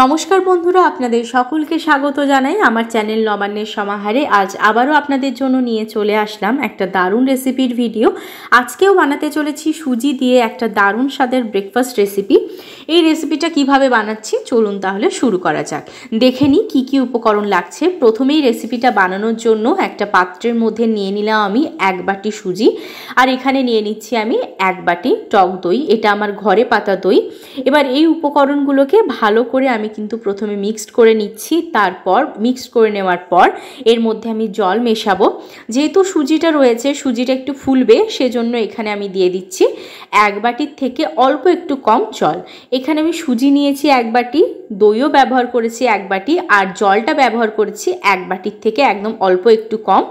নমস্কার বন্ধুরা, আপনাদের সকলকে স্বাগত জানাই আমার চ্যানেল নবান্নের সমাহারে। আজ আবারও আপনাদের জন্য নিয়ে চলে আসলাম একটা দারুণ রেসিপির ভিডিও। আজকেও বানাতে চলেছি সুজি দিয়ে একটা দারুণ স্বাদের ব্রেকফাস্ট রেসিপি। এই রেসিপিটা কিভাবে বানাচ্ছি চলুন তাহলে শুরু করা যাক। দেখে নিই কী কী উপকরণ লাগছে। প্রথমেই রেসিপিটা বানানোর জন্য একটা পাত্রের মধ্যে নিয়ে নিলাম আমি 1 বাটি সুজি, আর এখানে নিয়ে নিচ্ছি আমি 1 বাটি টক দই। এটা আমার ঘরে পাতা দই। এবার এই উপকরণগুলোকে ভালো করে আমি কিন্তু প্রথমে মিক্সড করে নিচ্ছি। তারপর মিক্সড করে নেওয়ার পর এর মধ্যে আমি জল মেশাবো। যেহেতু সুজিটা রয়েছে, সুজিটা একটু ফুলবে, সেজন্য এখানে আমি দিয়ে দিচ্ছি 1 বাটির থেকে অল্প একটু কম জল। এখানে আমি সুজি নিয়েছি 1 বাটি, দইও ব্যবহার করেছি 1 বাটি, আর জলটা ব্যবহার করেছি 1 বাটির থেকে একদম অল্প একটু কম।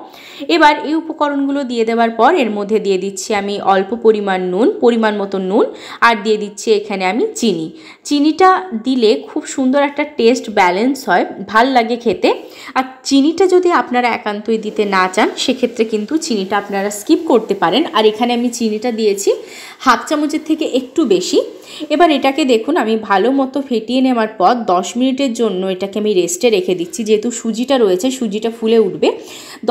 এবার এই উপকরণগুলো দিয়ে দেওয়ার পর এর মধ্যে দিয়ে দিচ্ছি আমি অল্প পরিমাণ নুন, পরিমাণ মতো নুন, আর দিয়ে দিচ্ছি এখানে আমি চিনি। চিনিটা দিলে খুব সুন্দর একটা টেস্ট ব্যালেন্স হয়, ভাল লাগে খেতে। আর চিনিটা যদি আপনারা একান্তই দিতে না চান সেক্ষেত্রে কিন্তু চিনিটা আপনারা স্কিপ করতে পারেন। আর এখানে আমি চিনিটা দিয়েছি 1/2 চামচের থেকে একটু বেশি। এবার এটাকে দেখুন আমি ভালো মতো ফেটিয়ে নেওয়ার পর 10 মিনিটের জন্য এটাকে আমি রেস্টে রেখে দিচ্ছি। যেহেতু সুজিটা রয়েছে, সুজিটা ফুলে উঠবে।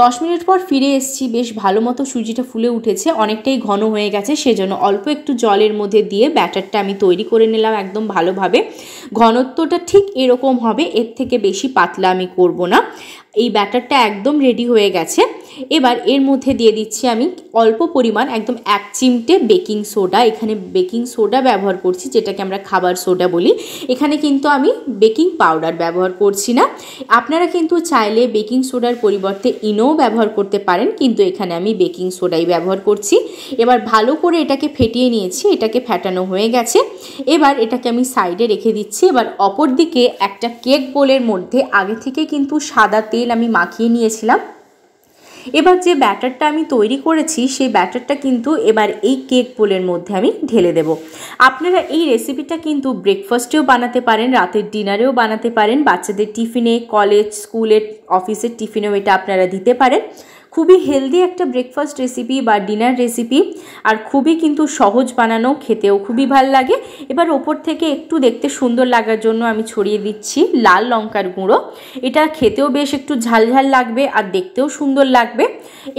10 মিনিট পর ফিরে এসেছি, বেশ ভালো মতো সুজিটা ফুলে উঠেছে, অনেকটাই ঘন হয়ে গেছে। সেজন্য অল্প একটু জলের মধ্যে দিয়ে ব্যাটারটা আমি তৈরি করে নিলাম একদম ভালোভাবে। ঘনত্বটা ঠিক এরকম হবে, এর থেকে বেশি পাতলা আমি করব না। এই ব্যাটারটা একদম রেডি হয়ে গেছে। এবার এর মধ্যে দিয়ে দিচ্ছি আমি অল্প পরিমাণ একদম 1 চিমটে বেকিং সোডা। এখানে বেকিং সোডা ব্যবহার করছি, যেটাকে আমরা খাবার সোডা বলি। এখানে কিন্তু আমি বেকিং পাউডার ব্যবহার করছি না। আপনারা কিন্তু চাইলে বেকিং সোডার পরিবর্তে ইনোও ব্যবহার করতে পারেন, কিন্তু এখানে আমি বেকিং সোডাই ব্যবহার করছি। এবার ভালো করে এটাকে ফেটিয়ে নিয়েছি, এটাকে ফেটানো হয়ে গেছে। এবার এটাকে আমি সাইডে রেখে দিচ্ছি। এবার অপর দিকে একটা কেক বোলের মধ্যে আগে থেকে কিন্তু সাদা তেল আমি মাখিয়ে নিয়েছিলাম। এবার যে ব্যাটারটা আমি তৈরি করেছি সেই ব্যাটারটা কিন্তু এবার এই কেক বোলের মধ্যে আমি ঢেলে দেব। আপনারা এই রেসিপিটা কিন্তু ব্রেকফাস্টেও বানাতে পারেন, রাতের ডিনারেও বানাতে পারেন, বাচ্চাদের টিফিনে, কলেজ, স্কুলের, অফিসের টিফিনেও এটা আপনারা দিতে পারেন। খুবই হেলদি একটা ব্রেকফাস্ট রেসিপি বা ডিনার রেসিপি, আর খুবই কিন্তু সহজ বানানো, খেতেও খুবই ভালো লাগে। এবার ওপর থেকে একটু দেখতে সুন্দর লাগার জন্য আমি ছড়িয়ে দিচ্ছি লাল লঙ্কার গুঁড়ো। এটা খেতেও বেশ একটু ঝালঝাল লাগবে আর দেখতেও সুন্দর লাগবে।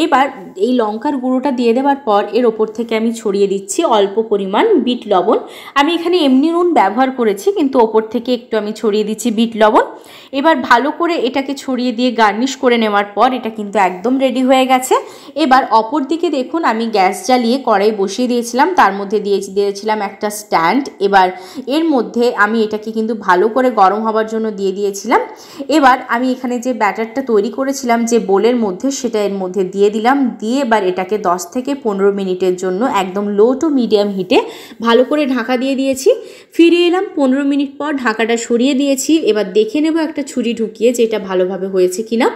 এবার এই লঙ্কার গুঁড়োটা দিয়ে দেওয়ার পর এর ওপর থেকে আমি ছড়িয়ে দিচ্ছি অল্প পরিমাণ বিট লবণ। আমি এখানে এমনি নুন ব্যবহার করেছি, কিন্তু ওপর থেকে একটু আমি ছড়িয়ে দিচ্ছি বিট লবণ। এবার ভালো করে এটাকে ছড়িয়ে দিয়ে গার্নিশ করে নেওয়ার পর এটা কিন্তু একদম রেডি হয়ে গেছে। এবার অপর দিকে দেখুন আমি গ্যাস জ্বালিয়ে কড়াই বসিয়ে দিয়েছিলাম, তার মধ্যে দিয়েছিলাম একটা স্ট্যান্ড। এবার এর মধ্যে আমি এটাকে কিন্তু ভালো করে গরম হওয়ার জন্য দিয়ে দিয়েছিলাম। এবার আমি এখানে যে ব্যাটারটা তৈরি করেছিলাম যে বোলের মধ্যে, সেটা এর মধ্যে দিয়ে দিলাম। দিয়ে এবার এটাকে 10 থেকে 15 মিনিটের জন্য একদম লো টু মিডিয়াম হিটে ভালো করে ঢাকা দিয়ে দিয়েছি। ফিরে এলাম 15 মিনিট পর, ঢাকাটা সরিয়ে দিয়েছি। এবার দেখে নেব একটা ছুরি ঢুকিয়ে যে এটা ভালোভাবে হয়েছে কিনা।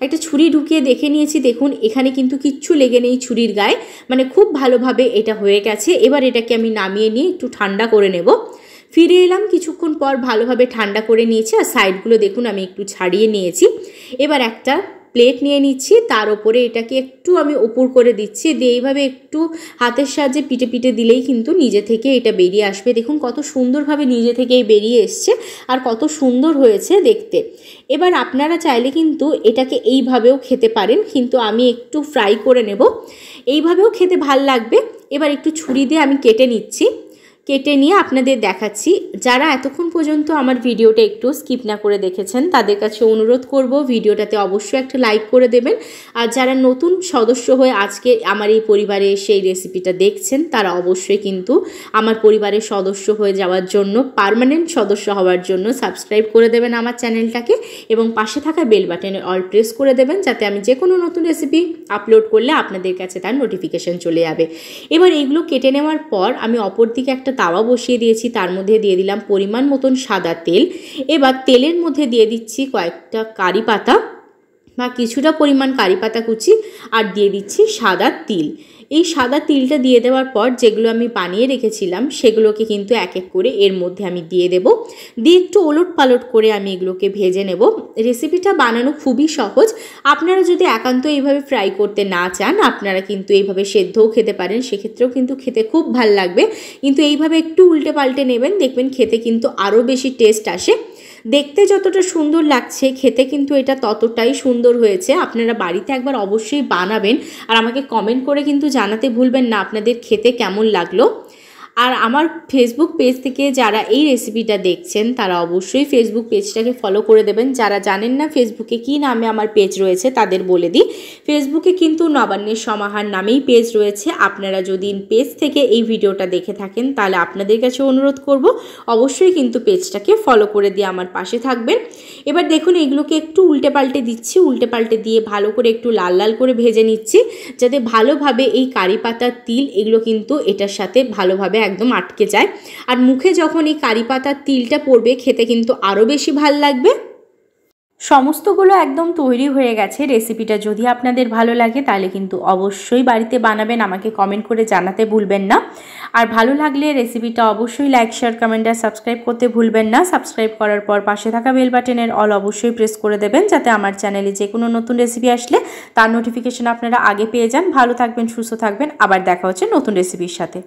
একটা ছুরি ঢুকিয়ে দেখে নিয়েছি, দেখুন এখানে কিন্তু কিচ্ছু লেগে নেই ছুরির গায়ে, মানে খুব ভালোভাবে এটা হয়ে গেছে। এবার এটাকে আমি নামিয়ে নিয়ে একটু ঠান্ডা করে নেব। ফিরে এলাম কিছুক্ষণ পর, ভালোভাবে ঠান্ডা করে নিয়েছি, আর সাইডগুলো দেখুন আমি একটু ছাড়িয়ে নিয়েছি। এবার একটা প্লেট নিয়ে নিচ্ছি, তার উপরে এটাকে একটু আমি উপর করে দিচ্ছি, দিয়ে এইভাবে একটু হাতের সাহায্যে পিটে পিটে দিলেই কিন্তু নিজে থেকে এটা বেরিয়ে আসবে। দেখুন কত সুন্দরভাবে নিজে থেকেই বেরিয়ে এসছে, আর কত সুন্দর হয়েছে দেখতে। এবার আপনারা চাইলে কিন্তু এটাকে এইভাবেও খেতে পারেন, কিন্তু আমি একটু ফ্রাই করে নেব। এইভাবেও খেতে ভাল লাগবে। এবার একটু ছুরি দিয়ে আমি কেটে নিচ্ছি, কেটে নিয়ে আপনাদের দেখাচ্ছি। যারা এতক্ষণ পর্যন্ত আমার ভিডিওটা একটু স্কিপ না করে দেখেছেন তাদের কাছে অনুরোধ করব ভিডিওটাতে অবশ্যই একটা লাইক করে দেবেন। আর যারা নতুন সদস্য হয়ে আজকে আমার এই পরিবারে এসে এই রেসিপিটা দেখছেন তারা অবশ্যই কিন্তু আমার পরিবারের সদস্য হয়ে যাওয়ার জন্য, পার্মানেন্ট সদস্য হওয়ার জন্য সাবস্ক্রাইব করে দেবেন আমার চ্যানেলটাকে, এবং পাশে থাকা বেল বাটনে অল প্রেস করে দেবেন, যাতে আমি যে কোনো নতুন রেসিপি আপলোড করলে আপনাদের কাছে তার নোটিফিকেশন চলে যাবে। এবার এইগুলো কেটে নেওয়ার পর আমি অপর দিকে একটা তাওয়া বসিয়ে দিয়েছি, তার মধ্যে দিয়ে দিলাম পরিমাণ মতন সাদা তেল। এবার তেলের মধ্যে দিয়ে দিচ্ছি কয়েকটা কারি পাতা বা কিছুটা পরিমাণ কারি পাতা কুচি, আর দিয়ে দিচ্ছি সাদা তিল। এই সাদা তিলটা দিয়ে দেওয়ার পর যেগুলো আমি বানিয়ে রেখেছিলাম সেগুলোকে কিন্তু এক এক করে এর মধ্যে আমি দিয়ে দেব। দিয়ে একটু ওলট পালট করে আমি এগুলোকে ভেজে নেব। রেসিপিটা বানানো খুবই সহজ। আপনারা যদি একান্ত এইভাবে ফ্রাই করতে না চান, আপনারা কিন্তু এইভাবে সেদ্ধও খেতে পারেন, সেক্ষেত্রেও কিন্তু খেতে খুব ভাল লাগবে। কিন্তু এইভাবে একটু উল্টে পাল্টে নেবেন, দেখবেন খেতে কিন্তু আরও বেশি টেস্ট আসে। দেখতে যতটা সুন্দর লাগছে খেতে কিন্তু এটা ততটাই সুন্দর হয়েছে। আপনারা বাড়িতে একবার অবশ্যই বানাবেন আর আমাকে কমেন্ট করে কিন্তু জানাতে ভুলবেন না আপনাদের খেতে কেমন লাগলো। আর আমার ফেসবুক পেজ থেকে যারা এই রেসিপিটা দেখছেন তারা অবশ্যই ফেসবুক পেজটাকে ফলো করে দেবেন। যারা জানেন না ফেসবুকে কী নামে আমার পেজ রয়েছে তাদের বলে দিই, ফেসবুকে কিন্তু নবান্নের সমাহার নামেই পেজ রয়েছে। আপনারা যদি পেজ থেকে এই ভিডিওটা দেখে থাকেন তাহলে আপনাদের কাছে অনুরোধ করব অবশ্যই কিন্তু পেজটাকে ফলো করে দিয়ে আমার পাশে থাকবেন। এবার দেখুন এগুলোকে একটু উল্টে পাল্টে দিচ্ছি, উল্টে পাল্টে দিয়ে ভালো করে একটু লাল লাল করে ভেজে নিচ্ছি যাতে ভালোভাবে এই কারি পাতার তিল এগুলো কিন্তু এটার সাথে ভালোভাবে একদম আটকে যায়। আর মুখে যখন এই কারি পাতার তিলটা পড়বে খেতে কিন্তু আরও বেশি ভাল লাগবে। সমস্তগুলো একদম তৈরি হয়ে গেছে। রেসিপিটা যদি আপনাদের ভালো লাগে তাহলে কিন্তু অবশ্যই বাড়িতে বানাবেন, আমাকে কমেন্ট করে জানাতে ভুলবেন না। আর ভালো লাগলে রেসিপিটা অবশ্যই লাইক শেয়ার কমেন্ট আর সাবস্ক্রাইব করতে ভুলবেন না। সাবস্ক্রাইব করার পর পাশে থাকা বেল বাটনের অল অবশ্যই প্রেস করে দেবেন যাতে আমার চ্যানেলে যে কোনো নতুন রেসিপি আসলে তার নোটিফিকেশন আপনারা আগে পেয়ে যান। ভালো থাকবেন, সুস্থ থাকবেন, আবার দেখা হচ্ছে নতুন রেসিপির সাথে।